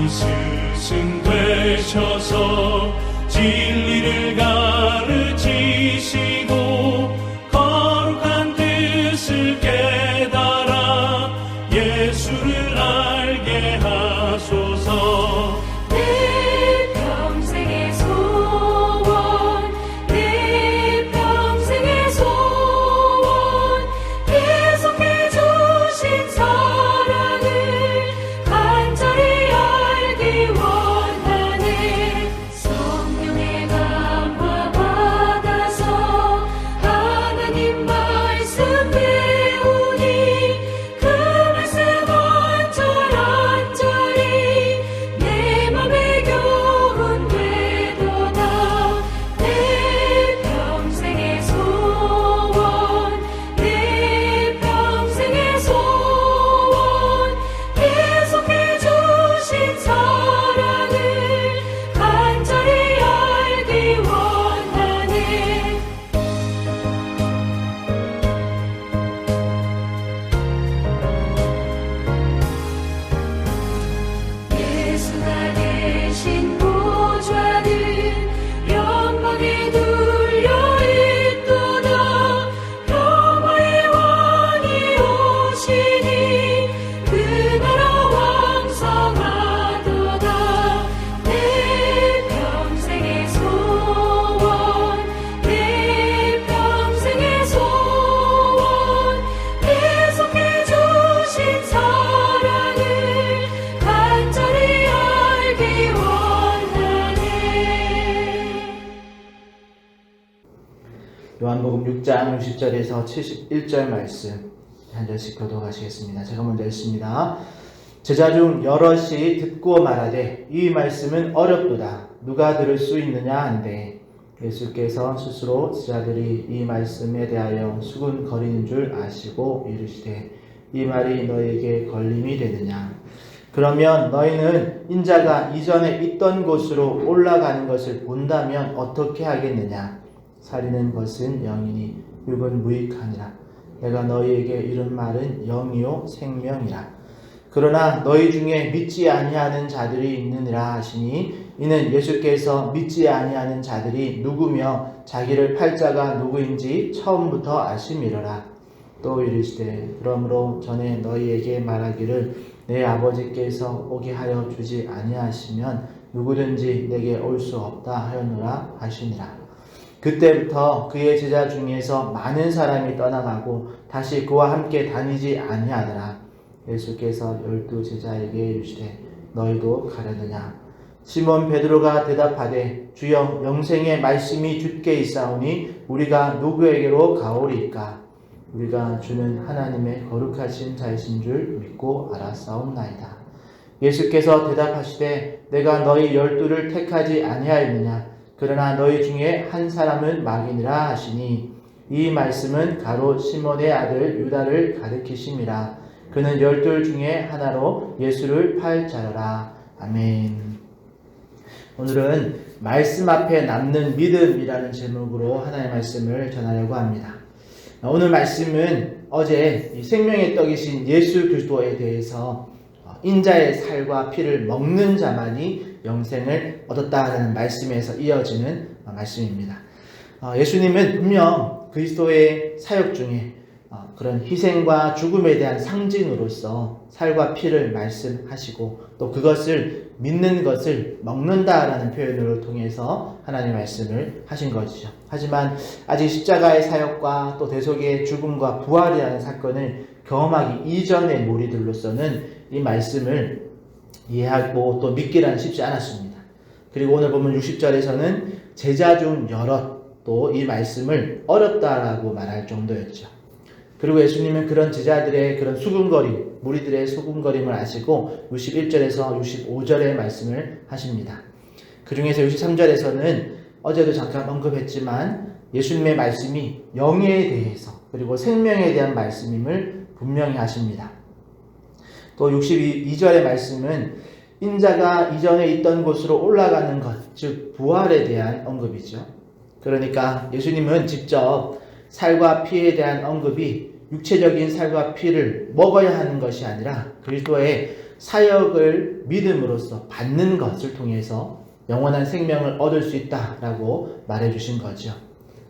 스승 되셔서 진리를 가르치시고 거룩한 뜻을 깨달아 예수를 알게 하소서. 내 평생의 소원, 내 평생의 소원, 계속해 주신 사랑을 간절히 알기 원하네. 성령의 감화 받아서 하나님 말씀 배우니 그 말씀 온전한절히 내 맘에 교훈 되도다. 내 평생의 소원, 내 평생의 소원, 계속해 주신 사랑을 간절히 알기 원하네. 예수가 계신 보좌는 영광에 둘려있도다. 평화의 왕이 오시니 그 나라 왕성하도다. 내 평생의 소원, 내 평생의 소원, 계속해 주신 사랑을 간절히 알기 원하네. 요한복음 6장 60절에서 71절 말씀 한 절씩 교독하시겠습니다. 제가 먼저 읽습니다. 제자 중 여럿이 듣고 말하되 이 말씀은 어렵도다. 누가 들을 수 있느냐 한데 예수께서 스스로 제자들이 이 말씀에 대하여 수군거리는 줄 아시고 이르시되 이 말이 너희에게 걸림이 되느냐. 그러면 너희는 인자가 이전에 있던 곳으로 올라가는 것을 본다면 어떻게 하겠느냐. 살리는 것은 영이니 육은 무익하니라. 내가 너희에게 이른 말은 영이요 생명이라. 그러나 너희 중에 믿지 아니하는 자들이 있느니라 하시니 이는 예수께서 믿지 아니하는 자들이 누구며 자기를 팔 자가 누구인지 처음부터 아심이로라. 또 이르시되 그러므로 전에 너희에게 말하기를 내 아버지께서 오게 하여 주지 아니하시면 누구든지 내게 올 수 없다 하였노라 하시니라. 그때부터 그의 제자 중에서 많은 사람이 떠나가고 다시 그와 함께 다니지 아니하더라. 예수께서 12 제자에게 이르시되 너희도 가려느냐. 시몬 베드로가 대답하되 주여 영생의 말씀이 주께 있사오니 우리가 누구에게로 가오리이까. 우리가 주는 하나님의 거룩하신 자이신 줄 믿고 알았사옵나이다. 예수께서 대답하시되 내가 너희 12를 택하지 아니하였느냐. 그러나 너희 중에 한 사람은 마귀니라 하시니 이 말씀은 가로 시몬의 아들 유다를 가리키심이라. 그는 12 중에 하나로 예수를 팔 자라라. 아멘. 오늘은 말씀 앞에 남는 믿음이라는 제목으로 하나님의 말씀을 전하려고 합니다. 오늘 말씀은 어제 생명의 떡이신 예수 그리스도에 대해서 인자의 살과 피를 먹는 자만이 영생을 얻었다라는 말씀에서 이어지는 말씀입니다. 예수님은 분명 그리스도의 사역 중에 그런 희생과 죽음에 대한 상징으로서 살과 피를 말씀하시고 또 그것을 믿는 것을 먹는다라는 표현을 통해서 하나님의 말씀을 하신 것이죠. 하지만 아직 십자가의 사역과 또 대속의 죽음과 부활이라는 사건을 경험하기 이전의 무리들로서는 이 말씀을 이해하고 또 믿기란 쉽지 않았습니다. 그리고 오늘 보면 60절에서는 제자 중 여럿 또 이 말씀을 어렵다라고 말할 정도였죠. 그리고 예수님은 그런 제자들의 그런 수군거림, 무리들의 수군거림을 아시고 61절에서 65절의 말씀을 하십니다. 그 중에서 63절에서는 어제도 잠깐 언급했지만 예수님의 말씀이 영에 대해서 그리고 생명에 대한 말씀임을 분명히 하십니다. 또 62절의 말씀은 인자가 이전에 있던 곳으로 올라가는 것, 즉 부활에 대한 언급이죠. 그러니까 예수님은 직접 살과 피에 대한 언급이 육체적인 살과 피를 먹어야 하는 것이 아니라 그리스도의 사역을 믿음으로써 받는 것을 통해서 영원한 생명을 얻을 수 있다라고 말해주신 거죠.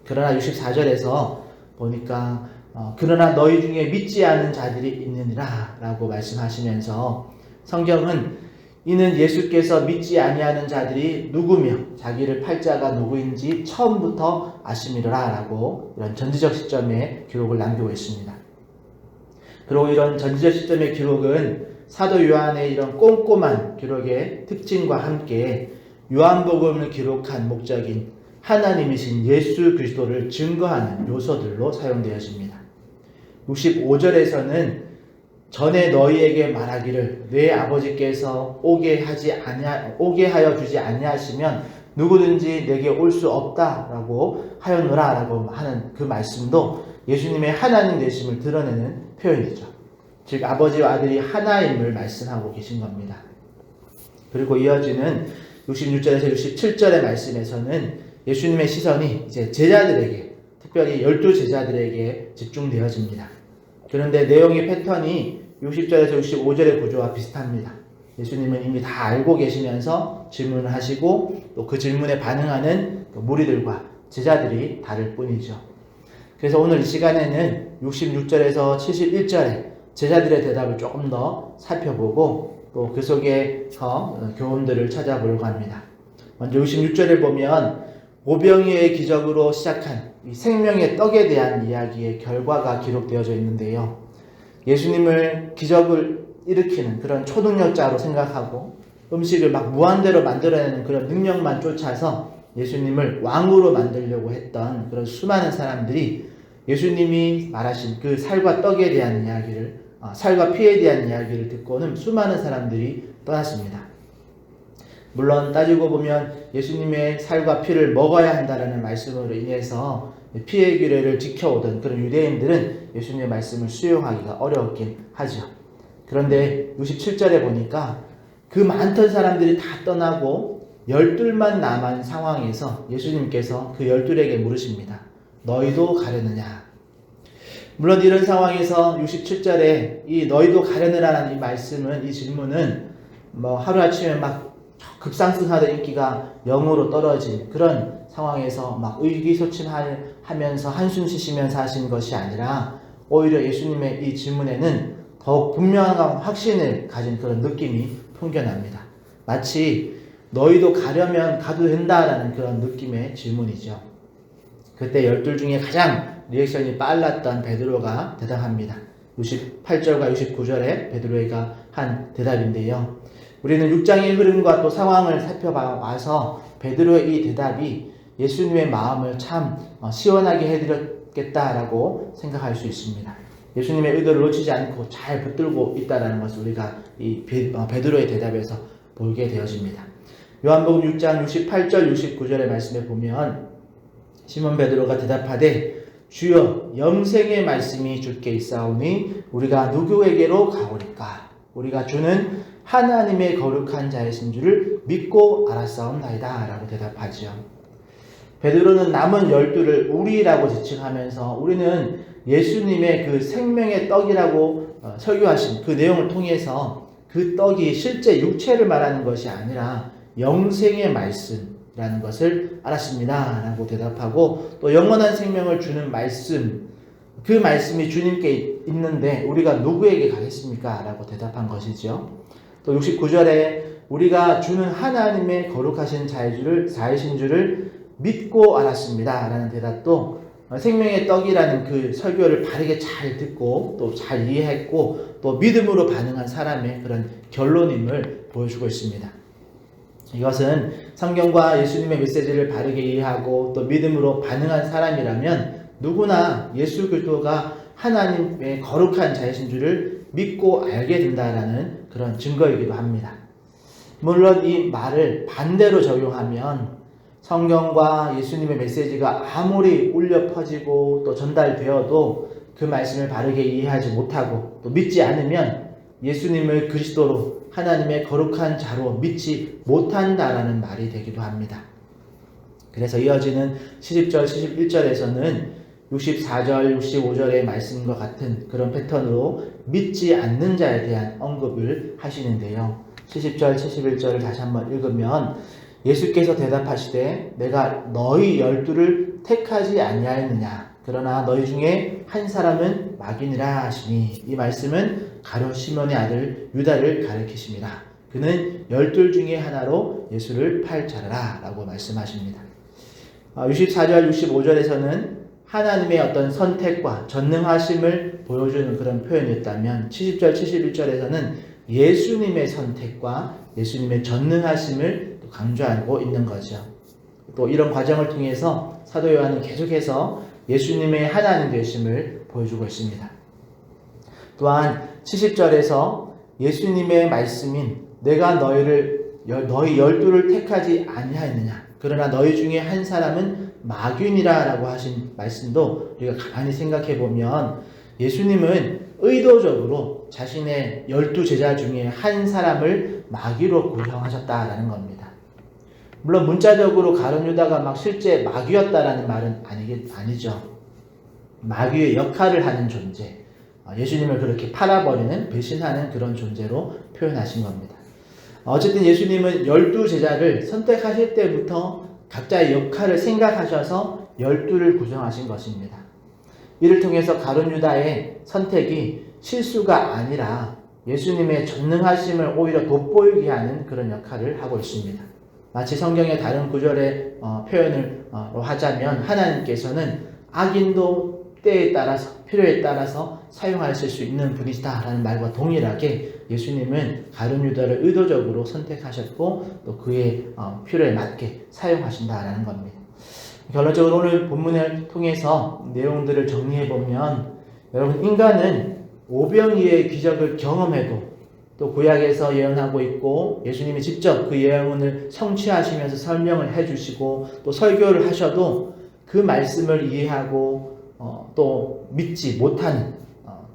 그러나 64절에서 보니까 그러나 너희 중에 믿지 않은 자들이 있느니라 라고 말씀하시면서 성경은 이는 예수께서 믿지 아니하는 자들이 누구며 자기를 팔자가 누구인지 처음부터 아심이라 라고 이런 전지적 시점의 기록을 남기고 있습니다. 그리고 이런 전지적 시점의 기록은 사도 요한의 이런 꼼꼼한 기록의 특징과 함께 요한복음을 기록한 목적인 하나님이신 예수 그리스도를 증거하는 요소들로 사용되어집니다. 65절에서는 전에 너희에게 말하기를 내 아버지께서 오게 하여 주지 아니하시면 누구든지 내게 올 수 없다라고 하였노라라고 하는 그 말씀도 예수님의 하나님 되심을 드러내는 표현이죠. 즉 아버지와 아들이 하나임을 말씀하고 계신 겁니다. 그리고 이어지는 66절에서 67절의 말씀에서는 예수님의 시선이 이제 제자들에게, 특별히 12제자들에게 집중되어집니다. 그런데 내용의 패턴이 60절에서 65절의 구조와 비슷합니다. 예수님은 이미 다 알고 계시면서 질문을 하시고 또 그 질문에 반응하는 무리들과 제자들이 다를 뿐이죠. 그래서 오늘 이 시간에는 66절에서 71절에 제자들의 대답을 조금 더 살펴보고 또 그 속에서 교훈들을 찾아보려고 합니다. 먼저 66절에 보면 오병이어의 기적으로 시작한 이 생명의 떡에 대한 이야기의 결과가 기록되어져 있는데요. 예수님을 기적을 일으키는 그런 초능력자로 생각하고 음식을 막 무한대로 만들어내는 그런 능력만 쫓아서 예수님을 왕으로 만들려고 했던 그런 수많은 사람들이 예수님이 말하신 그 살과 떡에 대한 이야기를, 살과 피에 대한 이야기를 듣고는 수많은 사람들이 떠났습니다. 물론 따지고 보면 예수님의 살과 피를 먹어야 한다라는 말씀으로 인해서 피의 규례를 지켜오던 그런 유대인들은 예수님의 말씀을 수용하기가 어려웠긴 하죠. 그런데 67절에 보니까 그 많던 사람들이 다 떠나고 12만 남은 상황에서 예수님께서 그 12에게 물으십니다. 너희도 가려느냐? 물론 이런 상황에서 67절에 이 너희도 가려느라는 이 말씀은, 이 질문은 하루아침에 막 급상승하던 인기가 0으로 떨어진 그런 상황에서 막 의기소침하면서 한숨 쉬시면서 하신 것이 아니라 오히려 예수님의 이 질문에는 더욱 분명한 확신을 가진 그런 느낌이 풍겨납니다. 마치 너희도 가려면 가도 된다라는 그런 느낌의 질문이죠. 그때 12 중에 가장 리액션이 빨랐던 베드로가 대답합니다. 68절과 69절에 베드로가 한 대답인데요. 우리는 6장의 흐름과 또 상황을 살펴봐서 베드로의 이 대답이 예수님의 마음을 참 시원하게 해드렸겠다라고 생각할 수 있습니다. 예수님의 의도를 놓치지 않고 잘 붙들고 있다는 것을 우리가 이 베드로의 대답에서 보게 되어집니다. 요한복음 6장 68절 69절의 말씀에 보면 시몬 베드로가 대답하되 주여 영생의 말씀이 주께 있사오니 우리가 누구에게로 가오리까? 우리가 주는 하나님의 거룩한 자이신 줄을 믿고 알았사옵나이다 라고 대답하지요. 베드로는 남은 12를 우리라고 지칭하면서 우리는 예수님의 그 생명의 떡이라고 설교하신 그 내용을 통해서 그 떡이 실제 육체를 말하는 것이 아니라 영생의 말씀이라는 것을 알았습니다 라고 대답하고 또 영원한 생명을 주는 말씀, 그 말씀이 주님께 있는데 우리가 누구에게 가겠습니까? 라고 대답한 것이죠. 또 69절에 우리가 주는 하나님의 거룩하신 자이신 줄을 믿고 알았습니다 라는 대답도 생명의 떡이라는 그 설교를 바르게 잘 듣고 또 잘 이해했고 또 믿음으로 반응한 사람의 그런 결론임을 보여주고 있습니다. 이것은 성경과 예수님의 메시지를 바르게 이해하고 또 믿음으로 반응한 사람이라면 누구나 예수 그리스도가 하나님의 거룩한 자이신 줄을 믿고 알게 된다라는 그런 증거이기도 합니다. 물론 이 말을 반대로 적용하면 성경과 예수님의 메시지가 아무리 울려 퍼지고 또 전달되어도 그 말씀을 바르게 이해하지 못하고 또 믿지 않으면 예수님을 그리스도로 하나님의 거룩한 자로 믿지 못한다라는 말이 되기도 합니다. 그래서 이어지는 70절, 71절에서는 64절, 65절의 말씀과 같은 그런 패턴으로 믿지 않는 자에 대한 언급을 하시는데요. 70절, 71절을 다시 한번 읽으면 예수께서 대답하시되 내가 너희 12를 택하지 아니하였느냐 그러나 너희 중에 한 사람은 마귀니라 하시니 이 말씀은 가룟 시몬의 아들 유다를 가리키십니다. 그는 12 중에 하나로 예수를 팔 자라 라고 말씀하십니다. 64절, 65절에서는 하나님의 어떤 선택과 전능하심을 보여주는 그런 표현이었다면 70절, 71절에서는 예수님의 선택과 예수님의 전능하심을 강조하고 있는 거죠. 또 이런 과정을 통해서 사도 요한은 계속해서 예수님의 하나님 되심을 보여주고 있습니다. 또한 70절에서 예수님의 말씀인 내가 너희 12를 택하지 아니하였느냐 그러나 너희 중에 한 사람은 마귀니라 라고 하신 말씀도 우리가 가만히 생각해 보면 예수님은 의도적으로 자신의 12 제자 중에 한 사람을 마귀로 구성하셨다라는 겁니다. 물론 문자적으로 가룟 유다가 막 실제 마귀였다라는 말은 아니죠. 마귀의 역할을 하는 존재, 예수님을 그렇게 팔아버리는 배신하는 그런 존재로 표현하신 겁니다. 어쨌든 예수님은 12 제자를 선택하실 때부터 각자의 역할을 생각하셔서 12를 구성하신 것입니다. 이를 통해서 가룟 유다의 선택이 실수가 아니라 예수님의 전능하심을 오히려 돋보이게 하는 그런 역할을 하고 있습니다. 마치 성경의 다른 구절의 표현을 하자면 하나님께서는 악인도 때에 따라서 필요에 따라서 사용하실 수 있는 분이시다라는 말과 동일하게 예수님은 가룟 유다를 의도적으로 선택하셨고 또 그의 필요에 맞게 사용하신다라는 겁니다. 결론적으로 오늘 본문을 통해서 내용들을 정리해보면 여러분 인간은 오병이의 기적을 경험해도 또 구약에서 예언하고 있고 예수님이 직접 그 예언을 성취하시면서 설명을 해주시고 또 설교를 하셔도 그 말씀을 이해하고 또 믿지 못하는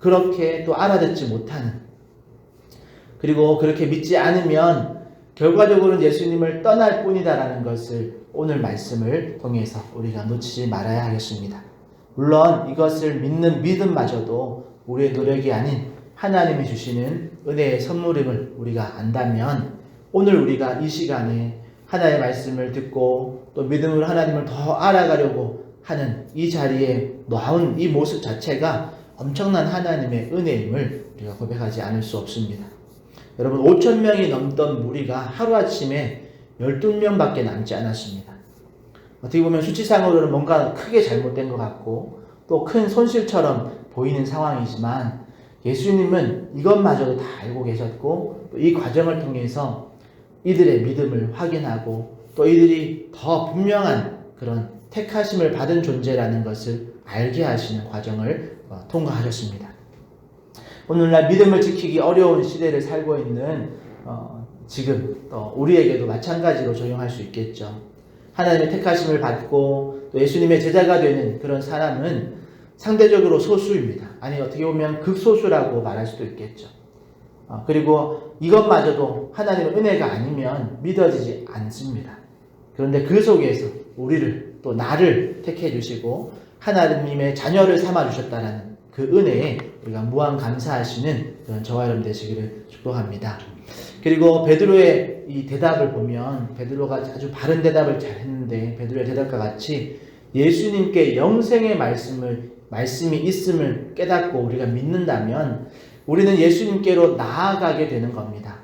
그렇게 또 알아듣지 못하는 그리고 그렇게 믿지 않으면 결과적으로는 예수님을 떠날 뿐이다라는 것을 오늘 말씀을 통해서 우리가 놓치지 말아야 하겠습니다. 물론 이것을 믿는 믿음마저도 우리의 노력이 아닌 하나님이 주시는 은혜의 선물임을 우리가 안다면 오늘 우리가 이 시간에 하나님의 말씀을 듣고 또 믿음으로 하나님을 더 알아가려고 하는 이 자리에 나온 이 모습 자체가 엄청난 하나님의 은혜임을 우리가 고백하지 않을 수 없습니다. 여러분 5,000명이 넘던 무리가 하루아침에 12명밖에 남지 않았습니다. 어떻게 보면 수치상으로는 뭔가 크게 잘못된 것 같고 또 큰 손실처럼 보이는 상황이지만 예수님은 이것마저도 다 알고 계셨고 또 이 과정을 통해서 이들의 믿음을 확인하고 또 이들이 더 분명한 그런 택하심을 받은 존재라는 것을 알게 하시는 과정을 통과하셨습니다. 오늘날 믿음을 지키기 어려운 시대를 살고 있는 지금 우리에게도 마찬가지로 적용할 수 있겠죠. 하나님의 택하심을 받고 또 예수님의 제자가 되는 그런 사람은 상대적으로 소수입니다. 아니 어떻게 보면 극소수라고 말할 수도 있겠죠. 그리고 이것마저도 하나님의 은혜가 아니면 믿어지지 않습니다. 그런데 그 속에서 우리를 또 나를 택해 주시고 하나님의 자녀를 삼아 주셨다라는 그 은혜에 우리가 무한 감사하시는 그런 저와 여러분 되시기를 축복합니다. 그리고 베드로의 이 대답을 보면 베드로가 아주 바른 대답을 잘 했는데 베드로의 대답과 같이 예수님께 영생의 말씀이 있음을 깨닫고 우리가 믿는다면 우리는 예수님께로 나아가게 되는 겁니다.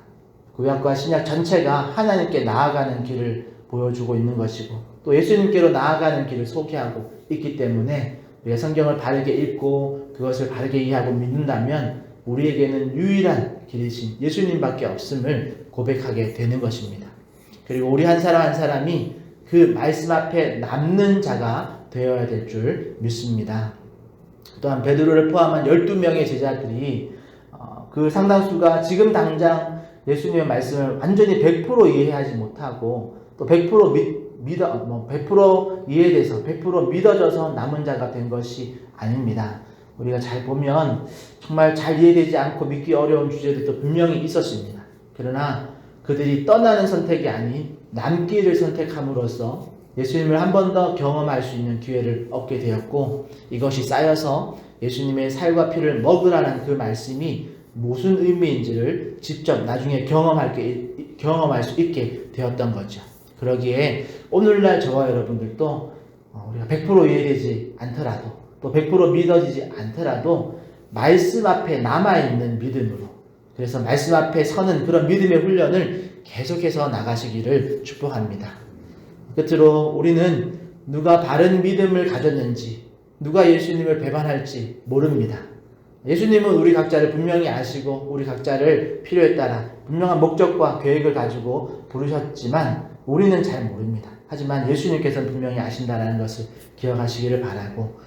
구약과 신약 전체가 하나님께 나아가는 길을 보여주고 있는 것이고 또 예수님께로 나아가는 길을 소개하고 있기 때문에 우리가 성경을 바르게 읽고 그것을 바르게 이해하고 믿는다면 우리에게는 유일한 길이신 예수님밖에 없음을 고백하게 되는 것입니다. 그리고 우리 한 사람 한 사람이 그 말씀 앞에 남는 자가 되어야 될 줄 믿습니다. 또한 베드로를 포함한 12명의 제자들이 그 상당수가 지금 당장 예수님의 말씀을 완전히 100% 이해하지 못하고 또 100% 이해돼서 100% 믿어져서 남은 자가 된 것이 아닙니다. 우리가 잘 보면 정말 잘 이해되지 않고 믿기 어려운 주제들도 분명히 있었습니다. 그러나 그들이 떠나는 선택이 아닌 남기를 선택함으로써 예수님을 한 번 더 경험할 수 있는 기회를 얻게 되었고, 이것이 쌓여서 예수님의 살과 피를 먹으라는 그 말씀이 무슨 의미인지를 직접 나중에 경험할 수 있게 되었던 거죠. 그러기에 오늘날 저와 여러분들도 우리가 100% 이해되지 않더라도, 또 100% 믿어지지 않더라도 말씀 앞에 남아있는 믿음으로, 그래서 말씀 앞에 서는 그런 믿음의 훈련을 계속해서 나가시기를 축복합니다. 끝으로 우리는 누가 바른 믿음을 가졌는지, 누가 예수님을 배반할지 모릅니다. 예수님은 우리 각자를 분명히 아시고 우리 각자를 필요에 따라 분명한 목적과 계획을 가지고 부르셨지만 우리는 잘 모릅니다. 하지만 예수님께서는 분명히 아신다는 것을 기억하시기를 바라고,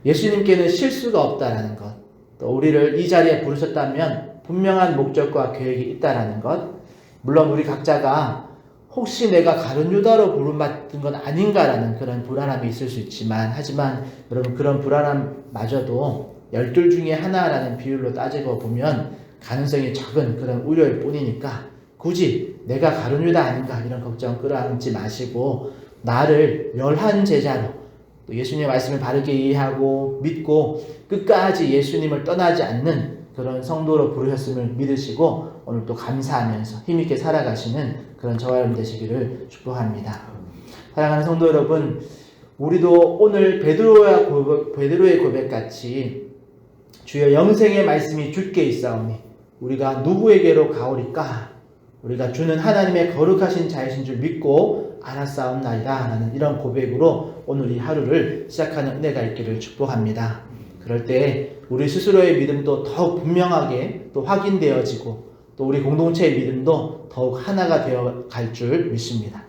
예수님께는 실수가 없다는 것, 또 우리를 이 자리에 부르셨다면 분명한 목적과 계획이 있다는 것, 물론 우리 각자가 혹시 내가 가룟 유다로 부름받은 건 아닌가라는 그런 불안함이 있을 수 있지만, 하지만 여러분, 그런 불안함마저도 12 중에 하나라는 비율로 따지고 보면 가능성이 적은 그런 우려일 뿐이니까 굳이 내가 가룟 유다 아닌가 이런 걱정 끌어안지 마시고, 나를 멸한 제자로 또 예수님의 말씀을 바르게 이해하고 믿고 끝까지 예수님을 떠나지 않는 그런 성도로 부르셨음을 믿으시고 오늘 또 감사하면서 힘있게 살아가시는 그런 저와 여러분 되시기를 축복합니다. 사랑하는 성도 여러분, 우리도 오늘 베드로의 고백같이 주여 영생의 말씀이 주께 있사오니 우리가 누구에게로 가오리까? 우리가 주는 하나님의 거룩하신 자이신 줄 믿고 알았사옵나이다 라는 이런 고백으로 오늘 이 하루를 시작하는 은혜가 있기를 축복합니다. 그럴 때 우리 스스로의 믿음도 더욱 분명하게 또 확인되어지고, 또 우리 공동체의 믿음도 더욱 하나가 되어 갈 줄 믿습니다.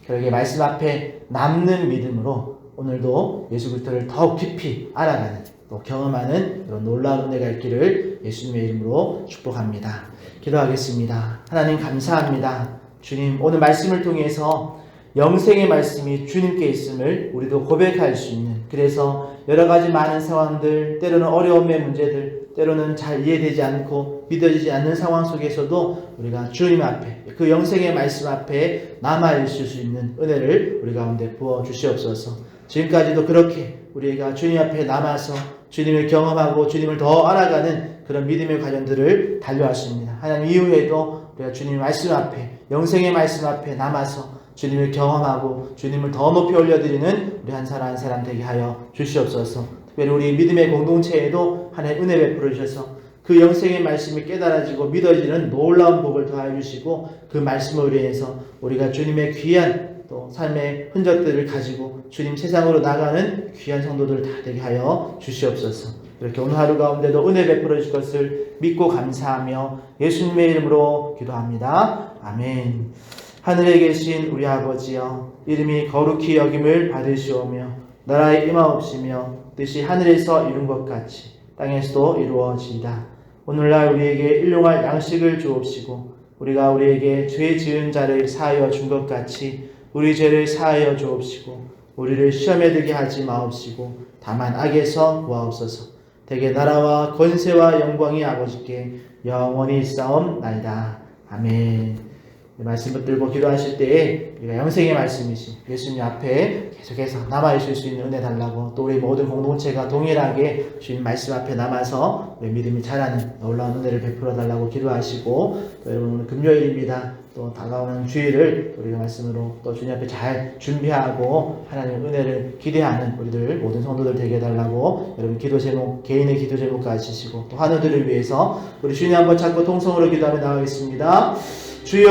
그러기에 말씀 앞에 남는 믿음으로 오늘도 예수 그리스도를 더욱 깊이 알아가는, 또 경험하는 그런 놀라운 은혜가 있기를 예수님의 이름으로 축복합니다. 기도하겠습니다. 하나님 감사합니다. 주님, 오늘 말씀을 통해서 영생의 말씀이 주님께 있음을 우리도 고백할 수 있는, 그래서 여러 가지 많은 상황들, 때로는 어려움의 문제들, 때로는 잘 이해되지 않고 믿어지지 않는 상황 속에서도 우리가 주님 앞에, 그 영생의 말씀 앞에 남아있을 수 있는 은혜를 우리 가운데 부어 주시옵소서. 지금까지도 그렇게 우리가 주님 앞에 남아서 주님을 경험하고 주님을 더 알아가는 그런 믿음의 과정들을 달려왔습니다. 하나님, 이후에도 우리가 주님의 말씀 앞에, 영생의 말씀 앞에 남아서 주님을 경험하고 주님을 더 높이 올려드리는 우리 한 사람 한 사람 되게 하여 주시옵소서. 특별히 우리 믿음의 공동체에도 하나님 은혜 베풀어 주셔서 그 영생의 말씀이 깨달아지고 믿어지는 놀라운 복을 더하여 주시고, 그 말씀으로 인해서 우리가 주님의 귀한 또 삶의 흔적들을 가지고 주님 세상으로 나가는 귀한 성도들 다 되게 하여 주시옵소서. 이렇게 오늘 하루 가운데도 은혜 베풀어 주실 것을 믿고 감사하며 예수님의 이름으로 기도합니다. 아멘. 하늘에 계신 우리 아버지여, 이름이 거룩히 여김을 받으시오며 나라에 임하옵시며 뜻이 하늘에서 이룬 것 같이 땅에서도 이루어지이다. 오늘날 우리에게 일용할 양식을 주옵시고, 우리가 우리에게 죄 지은 자를 사하여 준 것 같이 우리 죄를 사하여 주옵시고, 우리를 시험에 들게 하지 마옵시고 다만 악에서 구하옵소서. 대개 나라와 권세와 영광이 아버지께 영원히 있사옵나이다. 아멘. 말씀 붙들고 기도하실 때에 우리가 영생의 말씀이신 예수님 앞에 계속해서 남아있을 수 있는 은혜 달라고, 또 우리 모든 공동체가 동일하게 주님 말씀 앞에 남아서 우리 믿음이 자라는 놀라운 은혜를 베풀어 달라고 기도하시고, 또 여러분 오늘 금요일입니다. 또 다가오는 주일을 우리가 말씀으로 또 주님 앞에 잘 준비하고 하나님의 은혜를 기대하는 우리들 모든 성도들 되게 해달라고 여러분 기도 제목, 개인의 기도 제목까지 주시고, 또 하늘들을 위해서 우리 주님 한번 찾고 통성으로 기도하며 나가겠습니다. 주여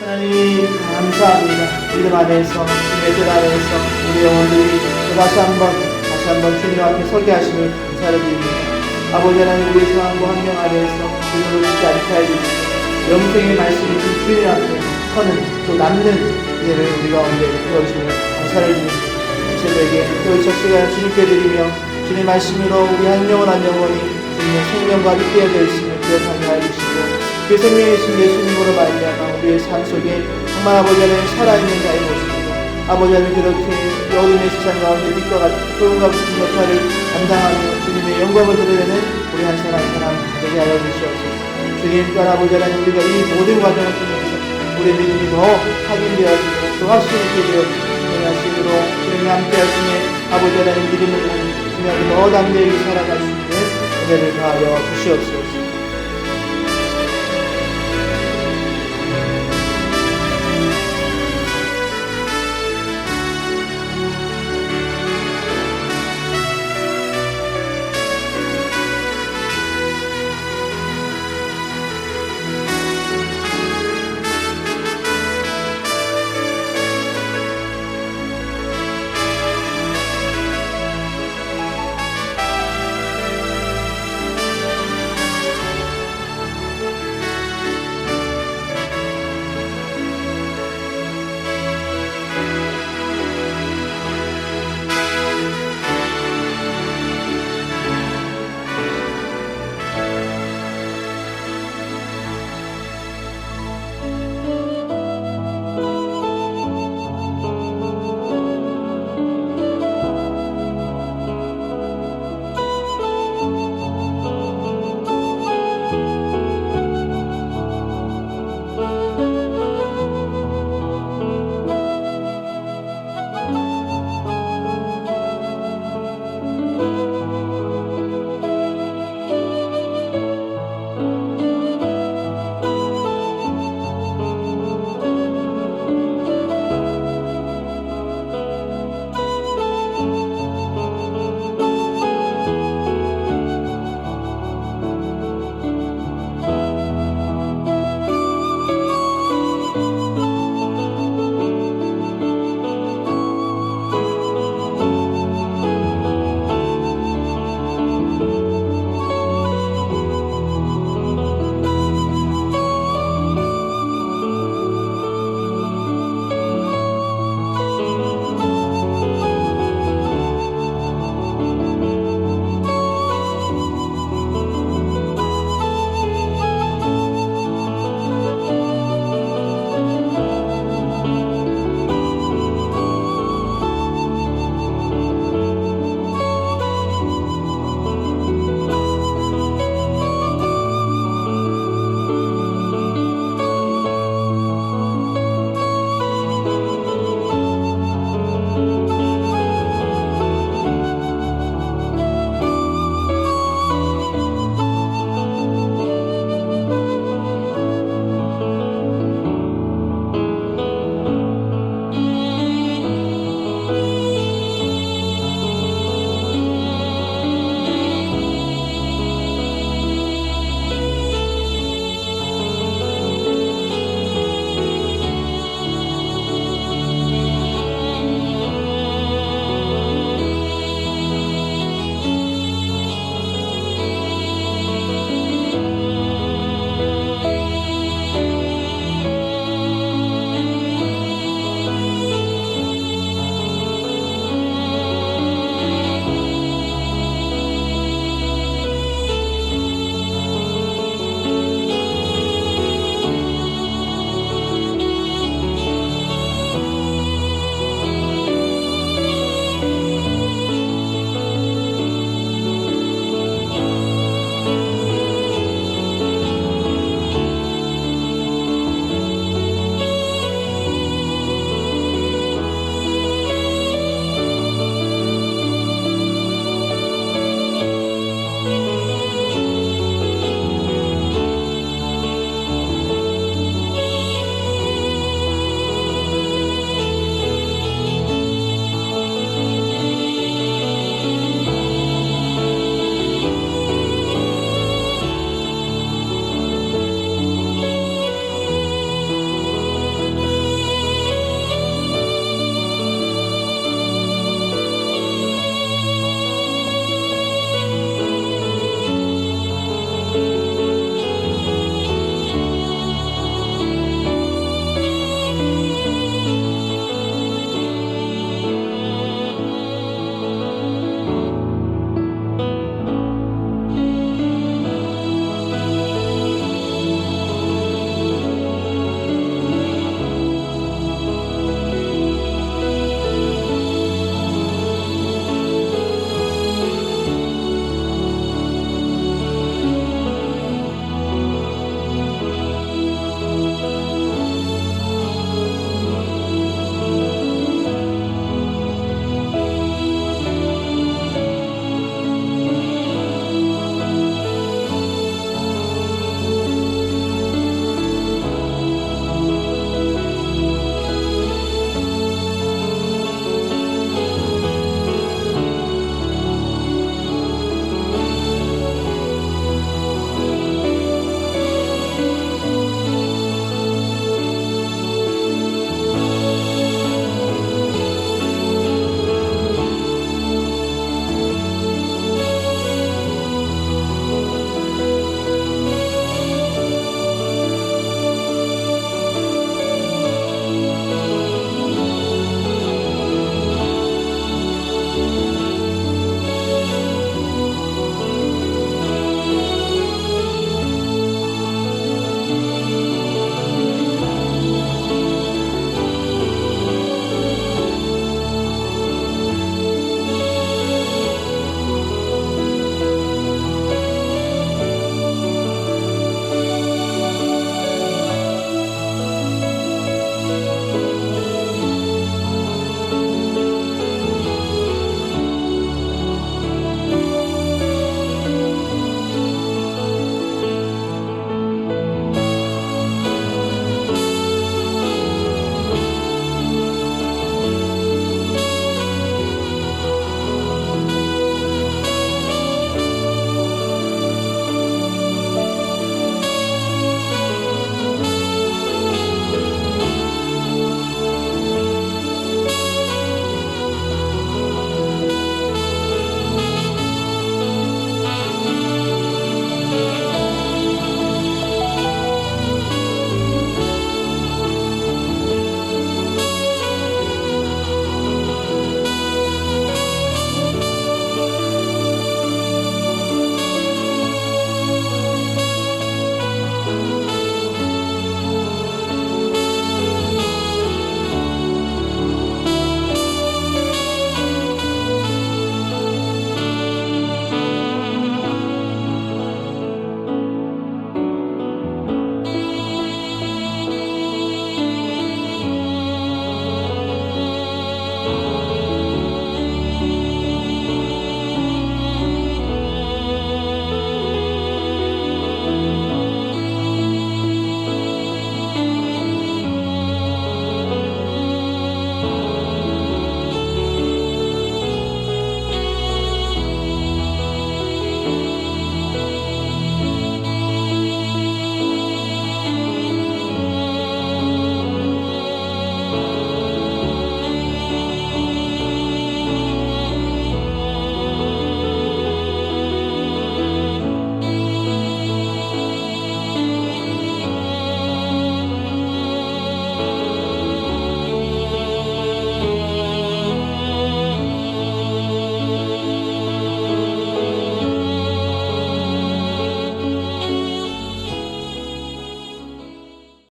하나님 감사합니다. 믿음 안에서, 주님의 뜻 안에서 우리 영혼들이 다시 한번 주님 앞에 서게 하심을 감사를 드립니다. 아버지 하나님, 우리의 상황과 환경 안에서 주님을 놓치지 않게 해주시고 영생의 말씀이 주님 앞에 서는, 또 남는 은혜를 우리 가운데 베어주시면 감사를 드립니다. 제자에게 또 첫 시간 주님께 드리며 주님 말씀으로 우리 한 영혼 한 영혼이 주님의 생명과 함께되어 있음을 기억하게 해주시고, 그 생명이신 예수님으로 말미암아 우리의 삶 속에 정말 아버지 하나님 살아있는 자의 모습이고, 아버지 하나님 그렇게 어둠의 세상 가운데 빛과 같은 소금과 같은 역할을 감당하며 주님의 영광을 드러내는 우리 한 사람 한 사람 되게 하여 주시옵소서. 주님, 아버지 하나님, 우리가 이 모든 과정을 통해서 우리 믿음이 더 확인되어지도록 또 확신이 되도록 행하심으로 주님이 함께 하시니 아버지 하나님 믿음을 가진 중요하게 더 담대히 살아갈 수 있는 은혜를 더하여 주시옵소서.